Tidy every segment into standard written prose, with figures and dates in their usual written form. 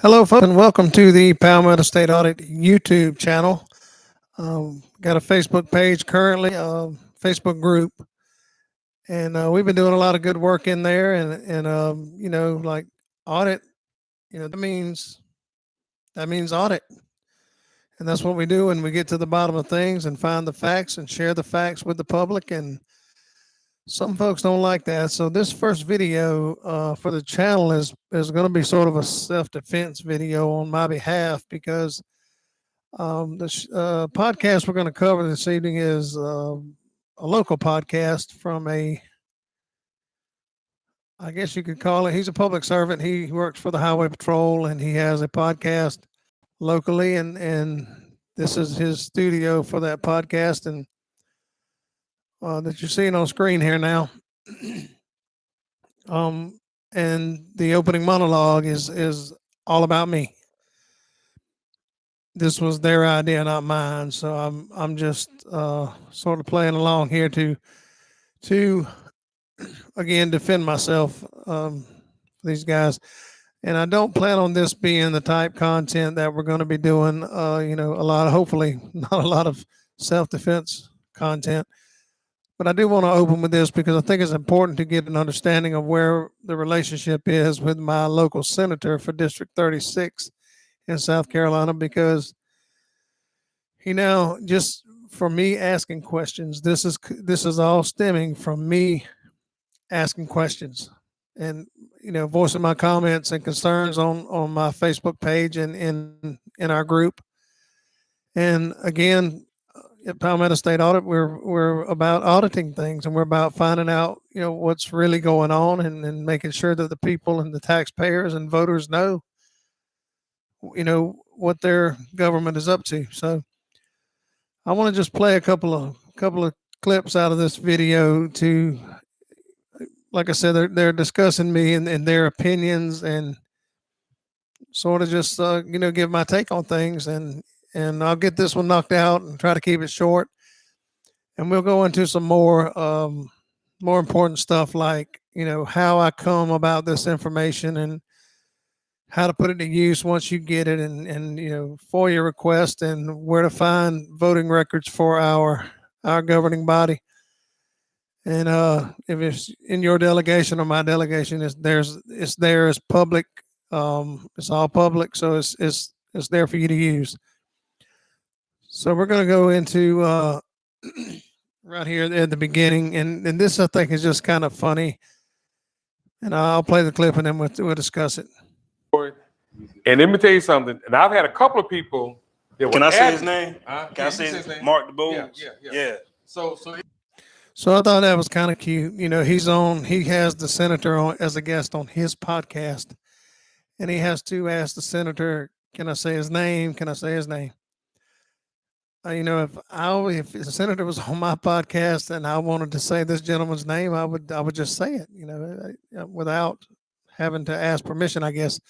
Hello, folks, and welcome to the Patrolman State Audit YouTube channel. Got a Facebook page currently, Facebook group, and we've been doing a lot of good work in there. And like audit, that means audit, and that's what we do. And we get to the bottom of things and find the facts and share the facts with the public. And some folks don't like that. So this first video for the channel is going to be sort of a self-defense video on my behalf because the podcast we're going to cover this evening is a local podcast from I guess you could call it, he's a public servant. He works for the Highway Patrol and he has a podcast locally. And this is his studio for that podcast. And that you're seeing on screen here now. And the opening monologue is all about me. This was their idea, not mine. So I'm just sort of playing along here to again defend myself these guys. And I don't plan on this being the type content that we're going to be doing. Hopefully not a lot of self-defense content. But I do want to open with this because I think it's important to get an understanding of where the relationship is with my local senator for District 36 in South Carolina, because just for me asking questions, this is all stemming from me asking questions and voicing my comments and concerns on my Facebook page and in our group. And again, at Palmetto State Audit, we're about auditing things, and we're about finding out what's really going on and making sure that the people and the taxpayers and voters know what their government is up to. So I want to just play a couple of clips out of this video to, like I said, they're discussing me and their opinions and sort of just give my take on things, and I'll get this one knocked out and try to keep it short. And we'll go into some more important stuff like, how I come about this information and how to put it to use once you get it, and FOIA request and where to find voting records for our governing body. And if it's in your delegation or my delegation, it's there as public. It's all public, so it's there for you to use. So we're going to go into right here at the beginning, and this I think is just kind of funny. And I'll play the clip and then we'll discuss it. And let me tell you something. And I've had a couple of people that Can I say his name? Can I say his name? Mark DeBose? Yeah. So I thought that was kind of cute. He has the senator on as a guest on his podcast, and he has to ask the senator, can I say his name? Can I say his name? If the senator was on my podcast and I wanted to say this gentleman's name, I would just say it, without having to ask permission, I guess.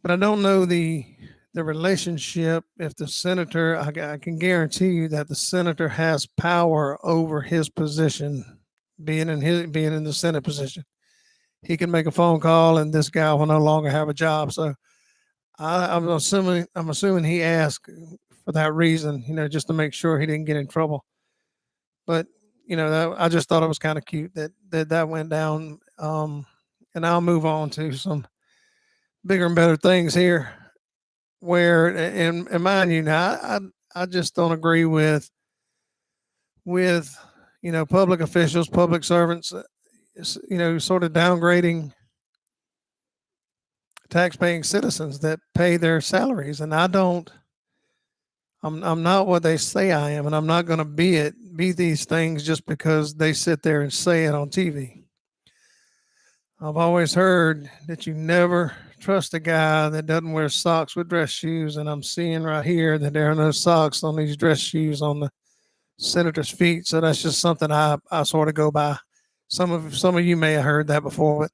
But I don't know the relationship. If the senator, I can guarantee you that the senator has power over his position, being in the Senate position. He can make a phone call and this guy will no longer have a job. So I'm assuming he asked for that reason, just to make sure he didn't get in trouble. But I just thought it was kind of cute that went down. And I'll move on to some bigger and better things here. Where and mind you, now I just don't agree with public officials, public servants, sort of downgrading tax-paying citizens that pay their salaries. And I'm not what they say I am, and I'm not going to be these things just because they sit there and say it on TV. I've always heard that you never trust a guy that doesn't wear socks with dress shoes, and I'm seeing right here that there are no socks on these dress shoes on the senator's feet. So that's just something I sort of go by. Some of you may have heard that before,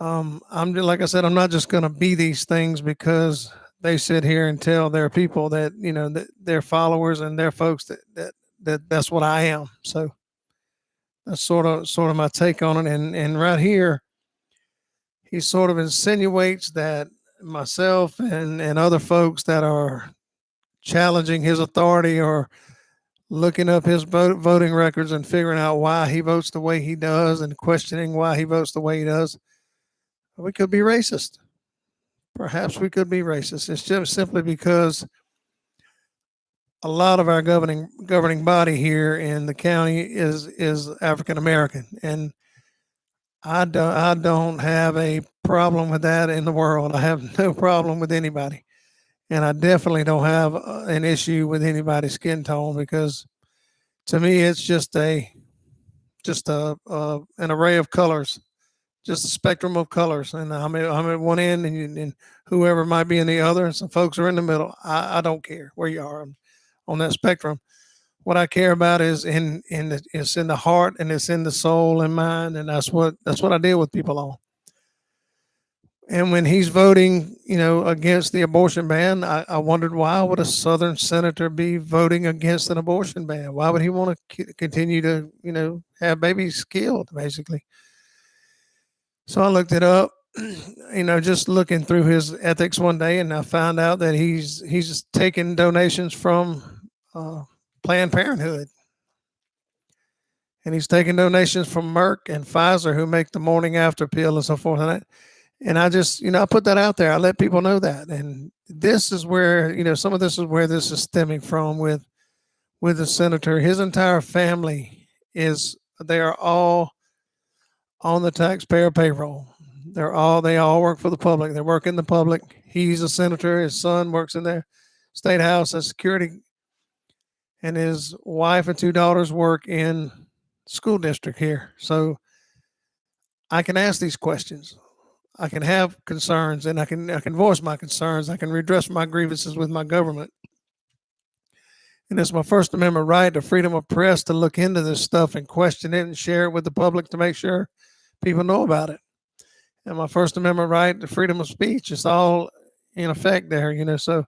but like I said, I'm not just going to be these things because they sit here and tell their people that that their followers and their folks that's what I am. So that's sort of my take on it. And right here, he sort of insinuates that myself and other folks that are challenging his authority or looking up his voting records and figuring out why he votes the way he does and questioning why he votes the way he does, we could be racist. Perhaps we could be racist. It's just simply because a lot of our governing body here in the county is African American, and I don't have a problem with that in the world. I have no problem with anybody, and I definitely don't have an issue with anybody's skin tone, because to me it's just an array of colors, just a spectrum of colors, and I'm at one end, and whoever might be in the other, and some folks are in the middle. I don't care where you are on that spectrum. What I care about is it's in the heart, and it's in the soul and mind, and that's what I deal with people on. And when he's voting, against the abortion ban, I wondered, why would a Southern senator be voting against an abortion ban? Why would he want to continue to, have babies killed, basically? So I looked it up, just looking through his ethics one day, and I found out that he's taking donations from Planned Parenthood. And he's taking donations from Merck and Pfizer, who make the morning after pill and so forth. And I just, I put that out there. I let people know that. And this is where, some of this is where this is stemming from with the senator. His entire family they are all on the taxpayer payroll. They all work for the public. They work in the public. He's a senator. His son works in their state house as security. And his wife and 2 daughters work in school district here. So I can ask these questions. I can have concerns, and I can voice my concerns. I can redress my grievances with my government. And it's my First Amendment right, the freedom of press, to look into this stuff and question it and share it with the public to make sure people know about it. And my First Amendment right, the freedom of speech, it's all in effect there, So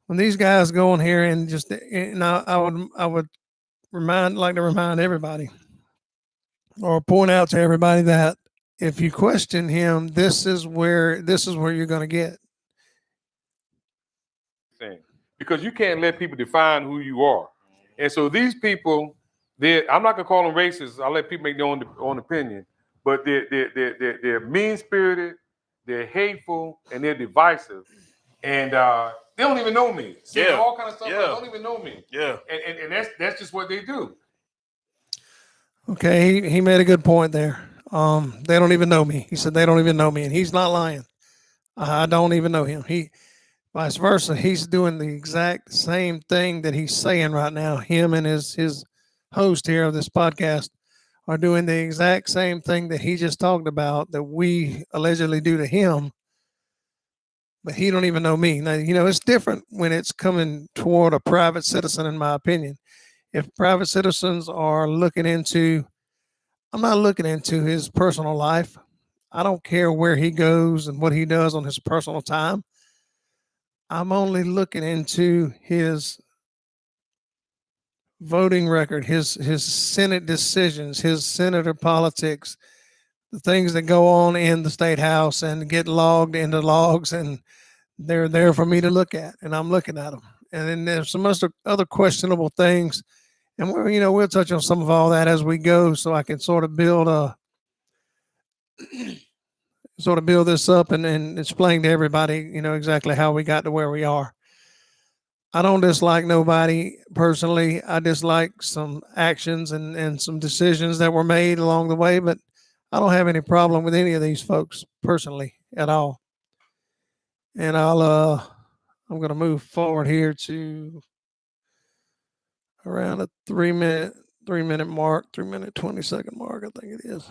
when these guys go in here and I would like to remind everybody, or point out to everybody, that if you question him, this is where you're going to get. Because you can't let people define who you are. And so these people, I'm not gonna call them racist. I'll let people make their own opinion. But they're mean-spirited, they're hateful, and they're divisive. And they don't even know me. Saying all kind of stuff, they don't even know me. Yeah. And that's just what they do. Okay, he made a good point there. They don't even know me. He said they don't even know me, and he's not lying. I don't even know him. Vice versa, he's doing the exact same thing that he's saying right now. Him and his host here of this podcast are doing the exact same thing that he just talked about, that we allegedly do to him. But he don't even know me. Now, it's different when it's coming toward a private citizen, in my opinion. If private citizens are looking into, I'm not looking into his personal life. I don't care where he goes and what he does on his personal time. I'm only looking into his voting record, his Senate decisions, his senator politics, the things that go on in the state house and get logged into logs, and they're there for me to look at, and I'm looking at them. And then there's some other questionable things, and we'll touch on some of all that as we go, so I can sort of build this up and explain to everybody, exactly how we got to where we are. I don't dislike nobody personally. I dislike some actions and some decisions that were made along the way, but I don't have any problem with any of these folks personally at all. And I'm going to move forward here to around a 3 minute mark, 3-minute 20-second mark, I think it is.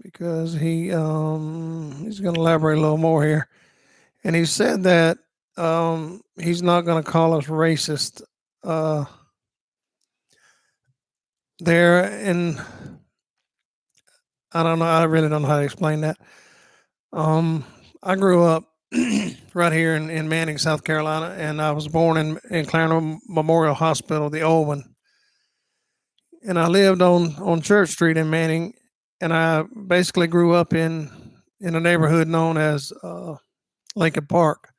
Because he's going to elaborate a little more here. And he said that he's not going to call us racist there. And I don't know. I really don't know how to explain that. I grew up right here in Manning, South Carolina, and I was born in Clarendon Memorial Hospital, the old one. And I lived on Church Street in Manning, and I basically grew up in a neighborhood known as Lincoln Park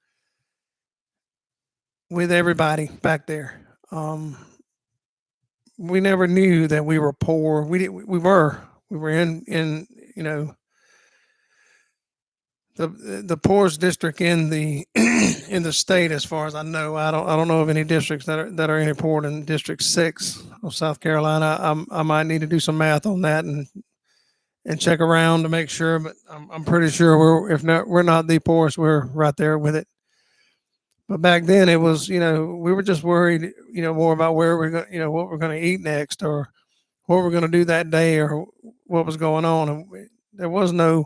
with everybody back there. We never knew that we were poor. We were in you know the poorest district in the in the state, as far as I know. I don't know of any districts that are any poorer than District 6 of South Carolina. I might need to do some math on that and check around to make sure, but I'm pretty sure we're not the poorest. We're right there with it. But back then it was, we were just worried, more about where we're going, what we're going to eat next, or what we're going to do that day, or what was going on. And there was no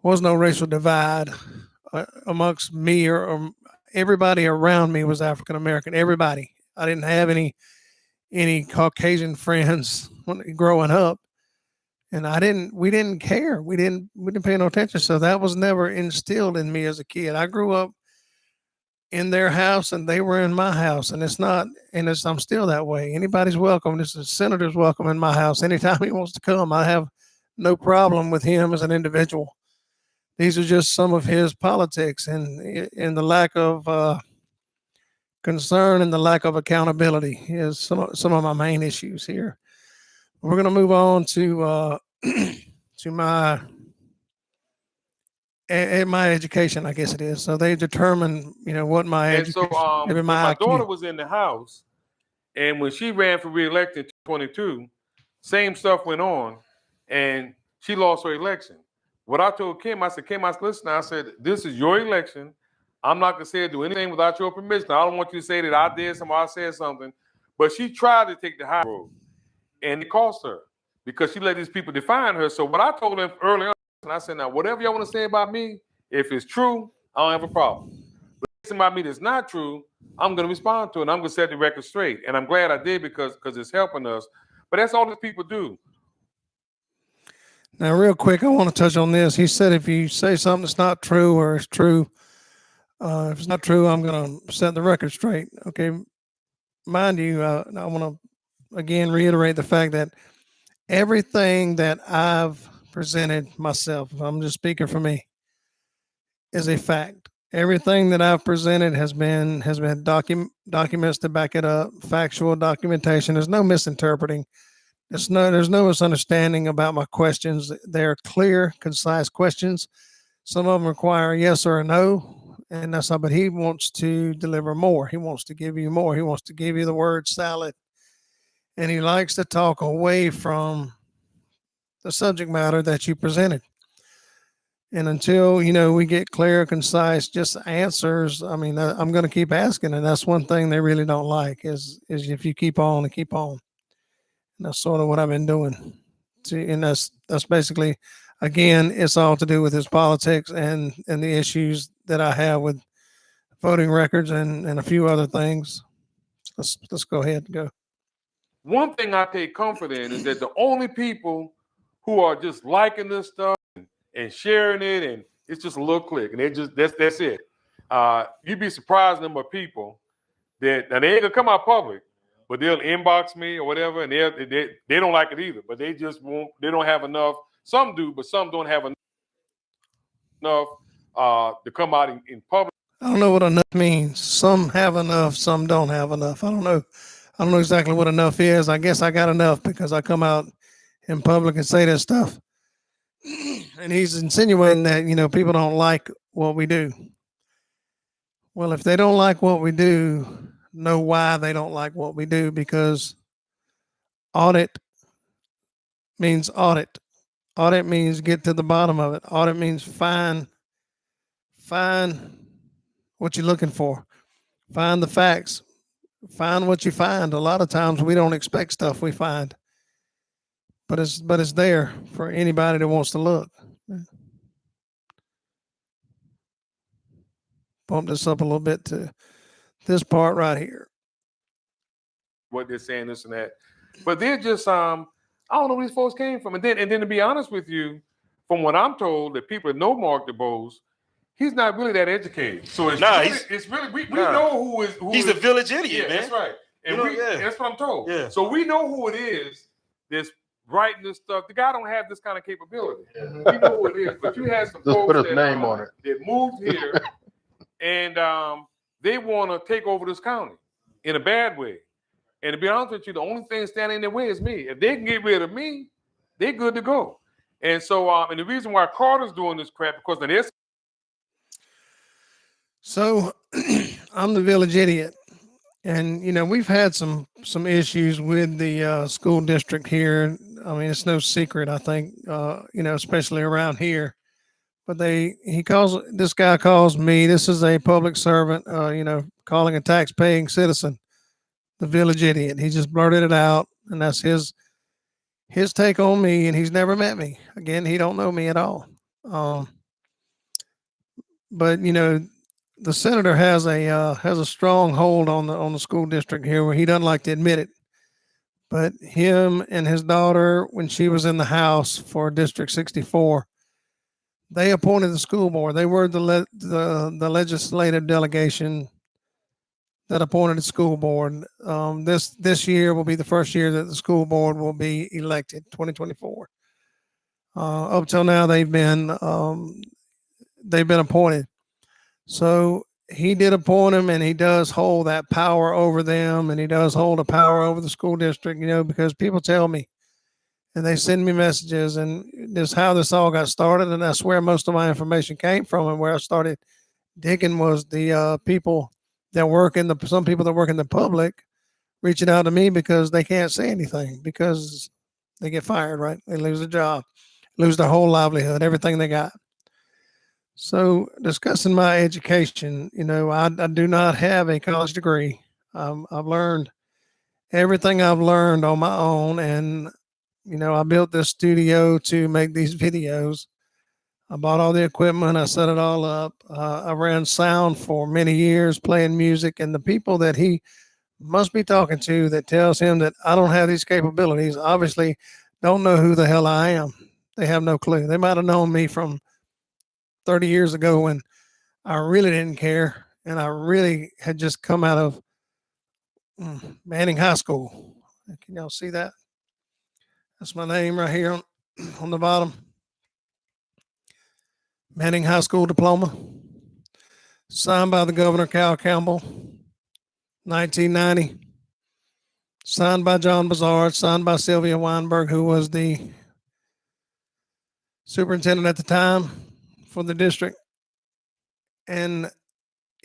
racial divide amongst me or everybody around me was African American. Everybody. I didn't have any Caucasian friends growing up, and we didn't care. We didn't pay no attention. So that was never instilled in me as a kid. I grew up in their house and they were in my house, and I'm still that way. Anybody's welcome. This is senator's welcome in my house anytime he wants to come. I have no problem with him as an individual. These are just some of his politics and the lack of concern and the lack of accountability is some of my main issues here. We're going to move on to to my education, I guess it is. So they determine, what my education. So when my IQ. daughter was in the house, and when she ran for re-election in 22, same stuff went on, and she lost her election. What I told Kim, I said, listen, I said, this is your election. I'm not going to say do anything without your permission. I don't want you to say that I did something, I said something. But she tried to take the high road, and it cost her because she let these people define her. So what I told them early on, I said, now, whatever y'all want to say about me, if it's true, I don't have a problem. But if it's about me that's not true, I'm going to respond to it, and I'm going to set the record straight. And I'm glad I did because it's helping us. But that's all these people do. Now, real quick, I want to touch on this. He said if you say something that's not true or it's true, if it's not true, I'm going to set the record straight. Okay. Mind you, I want to, again, reiterate the fact that everything that I've presented myself, if I'm just speaking for me, is a fact. Everything that I've presented has been documents to back it up, factual documentation. There's no misinterpreting. There's no misunderstanding about my questions. They're clear, concise questions. Some of them require a yes or a no, and that's not. But he wants to deliver more. He wants to give you more. He wants to give you the word salad, and he likes to talk away from the subject matter that you presented. And until we get clear, concise, just answers. I mean, I'm going to keep asking, and that's one thing they really don't like is if you keep on and keep on. And that's sort of what I've been doing. See, and that's basically, again, it's all to do with his politics and the issues that I have with voting records and a few other things. Let's go ahead and go. One thing I take comfort in is that the only people who are just liking this stuff and sharing it, and it's just a little click, and that's it. You'd be surprised the number of people that now they ain't gonna come out public, but they'll inbox me or whatever, and they don't like it either, but they just won't. They don't have enough. Some do, but some don't have enough to come out in public. I don't know what enough means. Some have enough, some don't have enough. I don't know exactly what enough is. I guess I got enough because I come out in public and say this stuff. And he's insinuating that, people don't like what we do. Well, if they don't like what we do, know why they don't like what we do, because audit means audit. Audit means get to the bottom of it. Audit means find what you're looking for. Find the facts. Find what you find. A lot of times we don't expect stuff we find, but it's there for anybody that wants to look. Bump this up a little bit to this part right here. What they're saying, this and that, but they're just I don't know where these folks came from. And then to be honest with you, from what I'm told, that people that know Mark DeBose, he's not really that educated. So it's really we know he's a village idiot, man. That's right. And that's what I'm told. Yeah. So we know who it is that's writing this stuff. The guy don't have this kind of capability. Yeah. We know who it is, but you have some folks put his name on it. That moved here and they want to take over this county in a bad way. And to be honest with you, the only thing standing in their way is me. If they can get rid of me, they're good to go. And so, and the reason why Carter's doing this crap, because then there's. So I'm the village idiot. And, you know, we've had some issues with the school district here. I mean, it's no secret, I think, you know, especially around here. But this guy calls me, this is a public servant, you know, calling a tax-paying citizen the village idiot. He just blurted it out, and that's his take on me, and he's never met me. Again, he don't know me at all. But, you know, the senator has a strong hold on the school district here where he doesn't like to admit it. But him and his daughter, when she was in the House for District 64, they appointed the school board. They were the legislative delegation that appointed the school board. This year will be the first year that the school board will be elected, 2024. Up till now, they've been appointed. So he did appoint them, and he does hold that power over them, and he does hold a power over the school district, you know, because people tell me, and they send me messages, and this is how this all got started. And that's where most of my information came from, and where I started digging was the people that some people that work in the public reaching out to me because they can't say anything because they get fired, right? They lose their job, lose their whole livelihood, everything they got. So discussing my education, you know, I do not have a college degree. I've learned everything I've learned on my own. And, you know, I built this studio to make these videos. I bought all the equipment. I set it all up. I ran sound for many years, playing music. And the people that he must be talking to that tells him that I don't have these capabilities obviously don't know who the hell I am. They have no clue. They might have known me from 30 years ago when I really didn't care. And I really had just come out of Manning High School. Can y'all see that? That's my name right here on the bottom. Manning High School diploma, signed by the Governor Cal Campbell, 1990. Signed by John Bazard, signed by Sylvia Weinberg, who was the superintendent at the time for the district. And,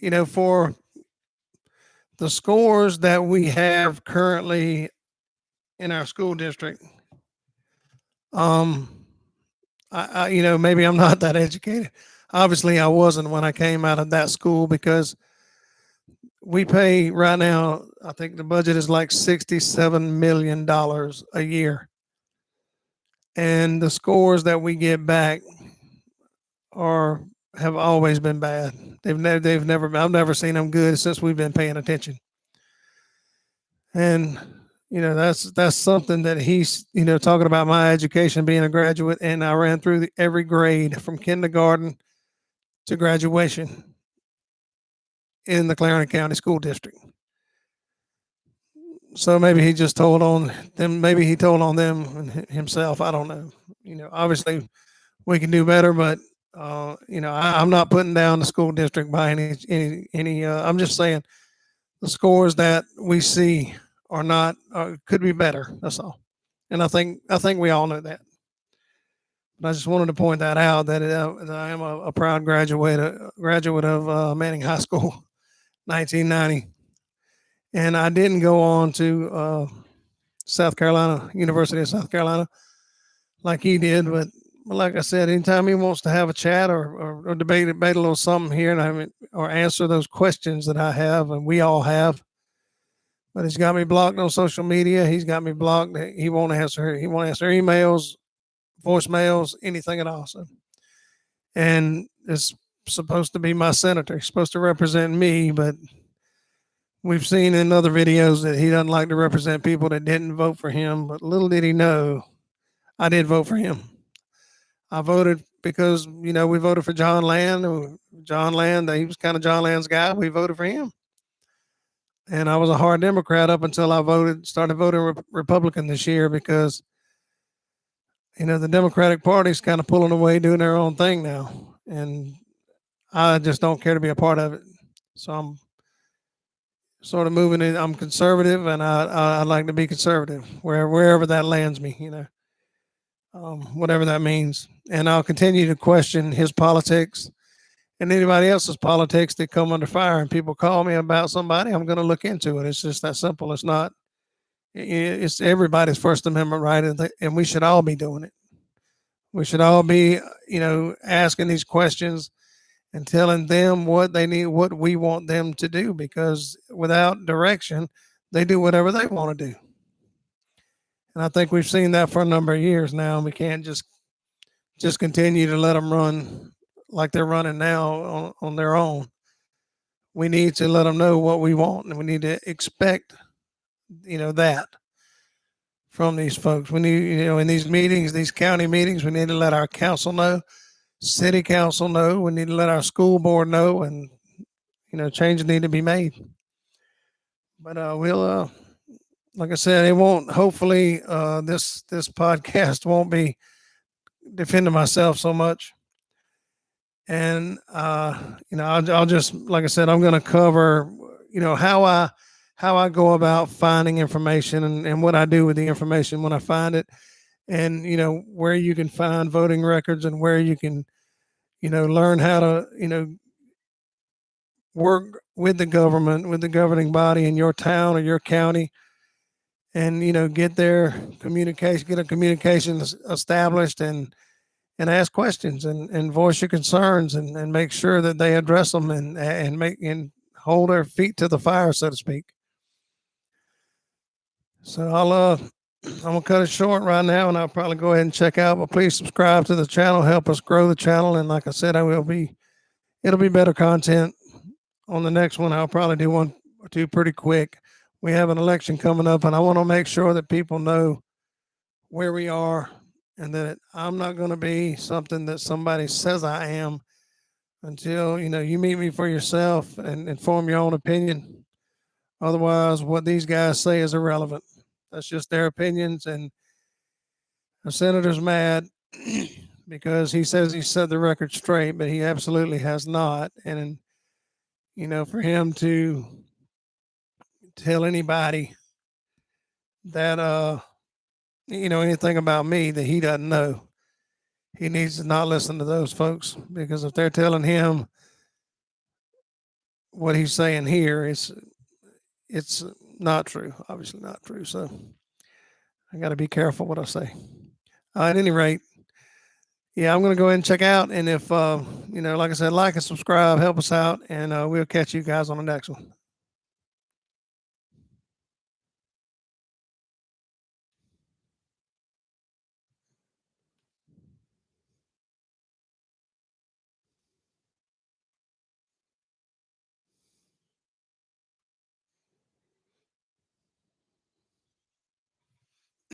you know, for the scores that we have currently in our school district, I you know, maybe I'm not that educated. Obviously, I wasn't when I came out of that school because we pay right now, I think the budget is like $67 million a year. And the scores that we get back have always been bad. I've never seen them good since we've been paying attention. And, you know, that's something that he's, you know, talking about my education, being a graduate, and I ran through every grade from kindergarten to graduation in the Clarendon County School District. So maybe he just told on them. Maybe he told on them himself. I don't know. You know, obviously we can do better, but you know, I'm not putting down the school district by any. I'm just saying the scores that we see are not could be better. That's all. And I think we all know that. But I just wanted to point that out that I am a proud graduate of Manning High School, 1990. And I didn't go on to South Carolina, University of South Carolina, like he did. But like I said, anytime he wants to have a chat or debate a little something here, or answer those questions that I have and we all have. But he's got me blocked on social media. He's got me blocked. He won't answer emails, voicemails, anything at all. So, and it's supposed to be my senator. He's supposed to represent me, but we've seen in other videos that he doesn't like to represent people that didn't vote for him. But little did he know, I did vote for him. I voted because, you know, we voted for John Land. John Land, he was kind of John Land's guy. We voted for him. And I was a hard Democrat up until I started voting Republican this year because, you know, the Democratic Party's kind of pulling away, doing their own thing now. And I just don't care to be a part of it. So I'm sort of moving in. I'm conservative, and I like to be conservative wherever that lands me, you know, whatever that means. And I'll continue to question his politics and anybody else's politics that come under fire. And people call me about somebody, I'm going to look into it. It's just that simple. It's not. It's everybody's First Amendment right, and we should all be doing it. We should all be, you know, asking these questions and telling them what they need, what we want them to do, because without direction, they do whatever they want to do. And I think we've seen that for a number of years now. And we can't just continue to let them run like they're running now on their own. We need to let them know what we want, and we need to expect, you know, that from these folks. We need, you know, in these meetings, these county meetings, we need to let our council know, city council know. We need to let our school board know, and, you know, changes need to be made. But we'll, like I said, it won't. Hopefully, this podcast won't be defending myself so much. And you know, I'll just, like I said, I'm going to cover, you know, how I go about finding information, and what I do with the information when I find it, and, you know, where you can find voting records, and where you can, you know, learn how to, you know, work with the government, with the governing body in your town or your county, and, you know, get a communication established, and ask questions, and voice your concerns, and make sure that they address them, and hold their feet to the fire, so to speak. So I'm gonna cut it short right now, and I'll probably go ahead and check out. But please subscribe to the channel, help us grow the channel, and like I said, it'll be better content on the next one. I'll probably do one or two pretty quick. We have an election coming up, and I want to make sure that people know where we are, and that I'm not going to be something that somebody says I am until, you know, you meet me for yourself and form your own opinion. Otherwise, what these guys say is irrelevant. That's just their opinions, and the senator's mad because he says he set the record straight, but he absolutely has not. And, you know, for him to tell anybody that you know, anything about me that he doesn't know, he needs to not listen to those folks, because if they're telling him what he's saying here, it's not true. Obviously not true. So I got to be careful what I say. At any rate, yeah, I'm going to go ahead and check out. And if, you know, like I said, like and subscribe, help us out, and we'll catch you guys on the next one.